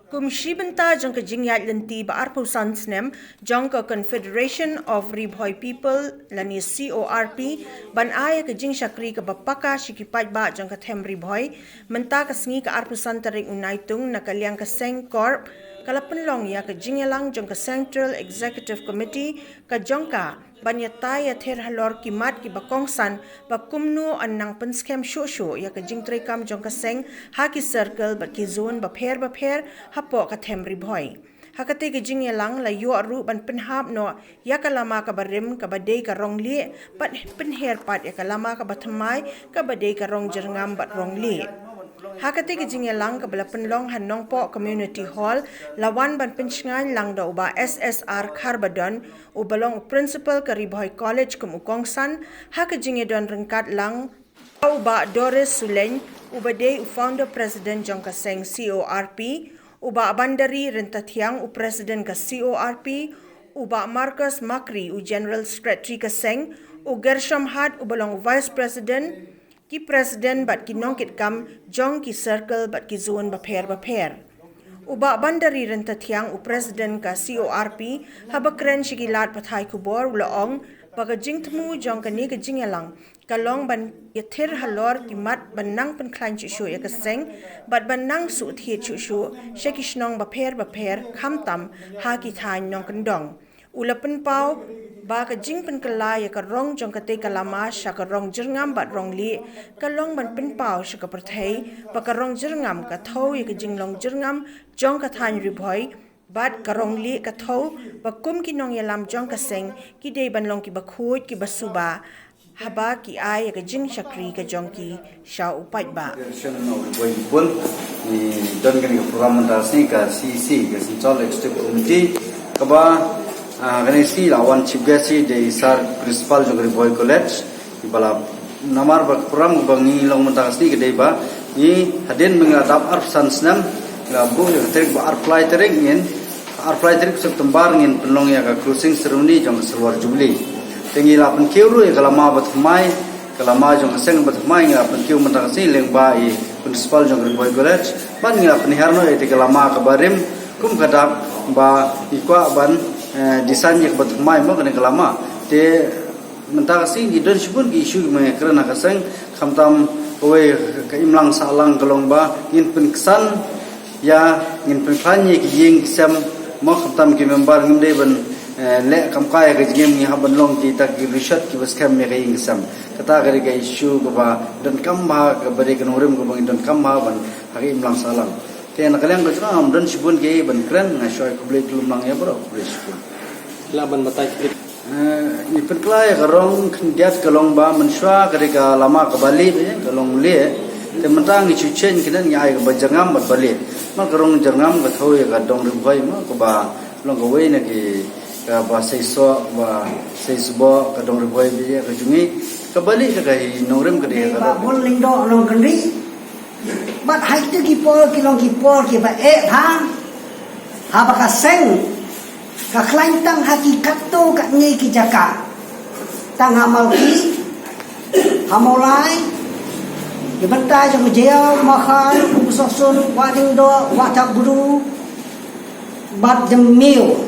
Kumshi benta jong ka jingyat lenti ba arpo sansnem jong ka Confederation of Ribhoi People lani CORP ban aya ka jing syakri ka bapaka shikipat ba jong ka them Ribhoi menta ka sngi ka arpo santaring unaitung na kalyang ka Seng Corp kalapenlong ya ka jingyalang jong ka Central Executive Committee ka jong ka banyatay at halor kimat ki bakongsan bakumno anang penskem shosho ya ka jingtre kam jong ka Seng haki circle bat ki zone bapher hapo ka them Ribhoi hakate ki jingyalang la yo aru ban penhap no ya ka lama ka barim ka badai ka rongli pat penher pat ya ka lama ka bathamai ka badai ka rong jerngam bat rongli hakati ki jingyalang ka balapenlong hanong po community hall lawan ban pinchngan lang do ba SSR Kharbadon u balong principal ka Ribhoi College kum ukongsan haka jingedon rengkat lang u ba Doris Suleng u badai u founder president jong ka Seng CORP u ba Bandari Rentathiang u president ka CORP u ba Marcus Makri u general secretary ka Seng u Gershom Had u balong vice president ki president bat ki nongkit kam jong ki circle bat ki zone bapher uba bandari rentathiang u president ka CORP habakren shigilat pathai kubor uloong baga jingtmu jong ka ni ka jingalang kalong ban yathir halor ki mat banang pen klan chu ya ka Seng bat banang su thi chu shekishnong bapher khamtam ha ki thain nong kandong ulapen pau ba ka jing pen kala ya ka rong jong ka te kalama sha ka rong jerngam bat rong li ka long ban pen pau sha ka perthai ba ka rong jerngam ka thau ya ka jinglong jerngam jong ka than Ribhoi bat ka rong li ka thau ba kum ki nong yalam jong ka Seng ki de ban long ki ba khut ki basuba haba ki ai ya ka jing shakri ka jong ki sha upai ba ni don kan program mandasni ka CC ka Central Executive Committee ka ba Ganesi lawan chief guest de sar principal jong Ribhoi College ibala namar ba program bangi long mentasni ke ba ni haden mengadap arsan snam la bu terik ba apply terik ngin apply terik September ngin penlong ya ka closing ceremony jong serwar jubli tengi la pen kiru ya kalama bat mai kalama jong Seng bat mai ngila pen kiu mentasni leng ba i principal jong Ribhoi College ban ngila pen herno e kalama ka barim kum kadap ba ikwa ban desain yang bermain mak kena kelama te mentah sih di don shibun ki isu me kerana kasang khamtam kowe ka imlang salang kalong ba ngin peniksan ya ngin penkhanye ki yeng sam mak khamtam ki member ngimde ban le kam kaya ka jingem ni haban long ki tak ki research ki bas kam me ka yeng sam kata gari ka isu ko ba don kam ba ka bare ka norim ko bang don kam ba ban ha imlang salang te nakalang ko am don shibun ke ban kran na shoy ko ble tulumang ya bro shibun laban batai ni perklai karong kendiat kalong ba menswa kerja lama ke Bali kalong le te mentang isu chen kinan nyai ke bajangam bat Bali ma karong jangam ke thoi ka dong Ribhoi ma ko ba long ko we na ki ka ba seiso ba seisbo ka dong Ribhoi bi ka jungi ke Bali ka kai norem ke de ba bol lindo long kendri bat hai tu ki por ki ba ha ba ka Seng ka klain tang hakikat tu kat ngai ki jaka tang hamal ki hamolai di bentai jong jeo makan usosun wading do watak buru bat jemil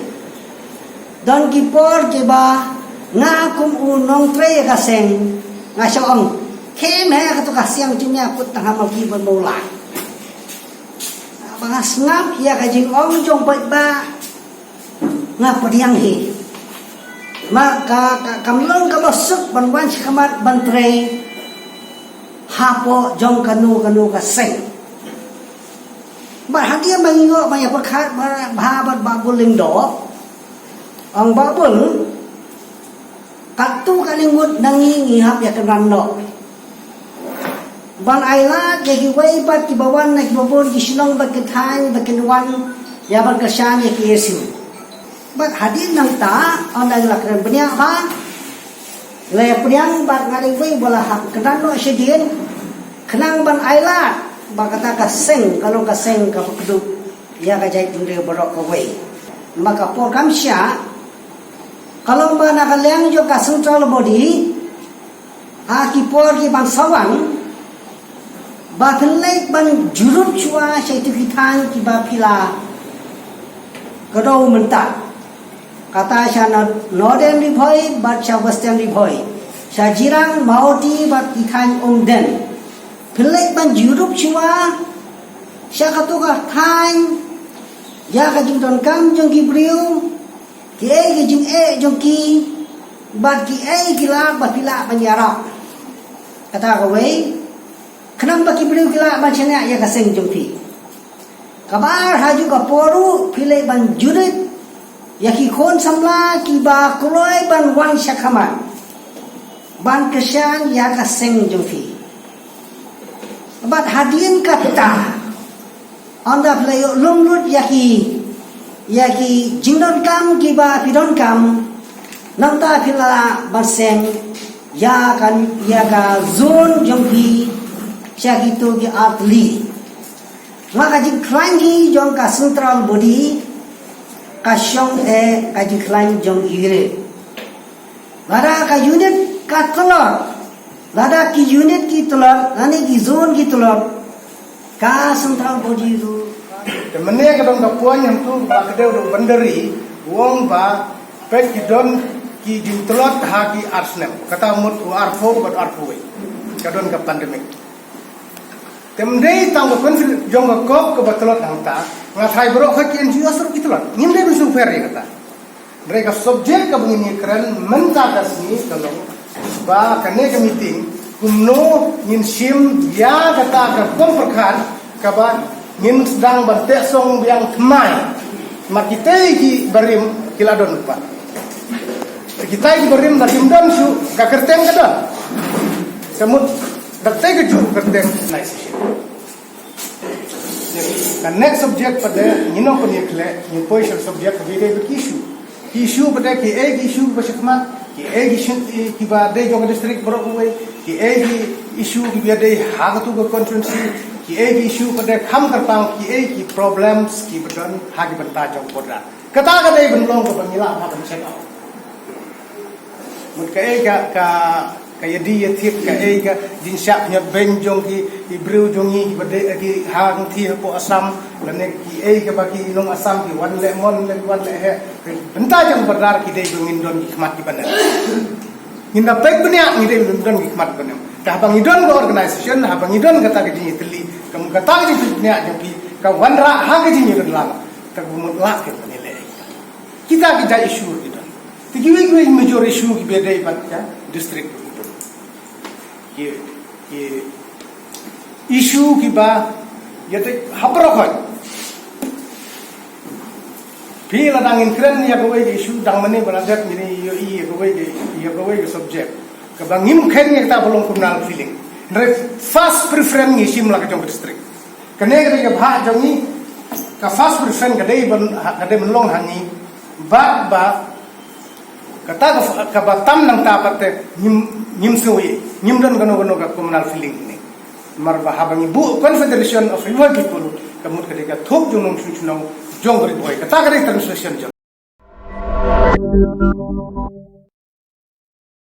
dan ki por ke ba nga kum unong tre ka Seng nga shong ke me ka tu ka siang jinya put tang hamal ki ban molai ba ngap ya ka jing ong jong ba nga padiang hi maka kamlong kabosuk banwan shikamat bantre hapo jong kanu ka Seng bahagia mango maya perkhat bahabat babul lindo ang babul katu kalingud nangi ngihap ya kenando ban aila jadi wei bat ki bawan na ki babul ki sinong bat kethan bat kenwan ya ban kashan ya ki yesu bat hadin nang ta onang lakran punya ba le punyang bat ngali wei bola hak kenan no sedien kenang ban ailat ba kata ka Seng kalau ka Seng ka pekdu ya ka jai tunde borok ka wei maka por kamsya kalau ba na kalyang jo ka central body ha ki por ki ban sawang ba thlai ban jurup chua sai tu ki thang ki ba phila Kedau mentak. Kata sana Northern Riboy bat sya Western Riboy. Sya jirang Maudi bat ikan Ongden. Pelek ban Europe cua. Sya katuka Thai. Ya ka jing don kam jong ki briu. Ki ki jing jong ki. Bat ki gila bat pila ban yarok. Kata ka wei. Kenapa ki briu gila ban chena ya ka seng jong pi. Kabar haju ka poru pilih ban jurit ya ki kon samla ki ba kuloi ban wan syakaman ban kesan ya ka seng jongfi bat hadin kata anda pilih lumrut ya ki jingdon kam ki ba pidon kam nanta pila ban seng ya ka zon jongfi sya gitu ki atli maka jing klangi jong ka central body ka syong ka jing klang jong ire lada ka unit ka telur lada ki unit ki telur nani ki zone ki telur ka central body ru temene ka dong ka puan yang tu ba kedeu do bandari wong ba pek ki don ki jing telur ha ki arsnem kata mut arfo bat arfo ka don ka pandemic temdei tang ko konfil jong ko ko batolot hangta ngathai bro ka ken ji asur kitolot nimde bin super kata mereka subjek ka bungini kran menta kasni tolong ba kane ka meeting kumno nin sim ya kata ka komperkan ka ba nin sedang bertesong yang kemai makite ki barim kiladon pa kita ki barim barim dan su ka kerteng ka don semut datai ke jur kerteng nice. The next subject pada nino peniakle ni position subject video issue pada ki issue basakma ki issue ki ba de jong district bro way ki issue ki ba de hagatu ko constituency ki issue pada kham karpang ki problems ki beton hagi banta jong bodra kata ka de benlong ko bangila ha ban check out mut ka kaya dia tip ka jinsyak nyat benjong ki ibreu jongi bade ki hang thi po asam lane ki ka baki long asam ki wan le mon le wan le he benta jang badar ki de jongin don ki khmat ki banan hinda pek dunia ni de don ki khmat banan ka bang idon ko organization ha bang idon kata ki jini teli kam kata ki dunia jang ki ka wan ra ha ki jini don lang ka mut la ke le kita da issue idon tigiwi major issue ki bede bat ya district ये इशू की बात ये तो हपरों को भी लड़ांगिन करें या कोई इशू दांगमने बनाते मिले ये कोई सब्जेक्ट कबांगिम खेलने kita belum kenal feeling first preference isim lagi jong district kene ke bah jongi ka first preference kade melong hangi ba kata ka batam nang tapate nyim suwi nyim don gano ka communal feeling ni mar bahabang ibu confederation of river people kamut ketika thok jonong suchunong jong beri boy kata kare translation jong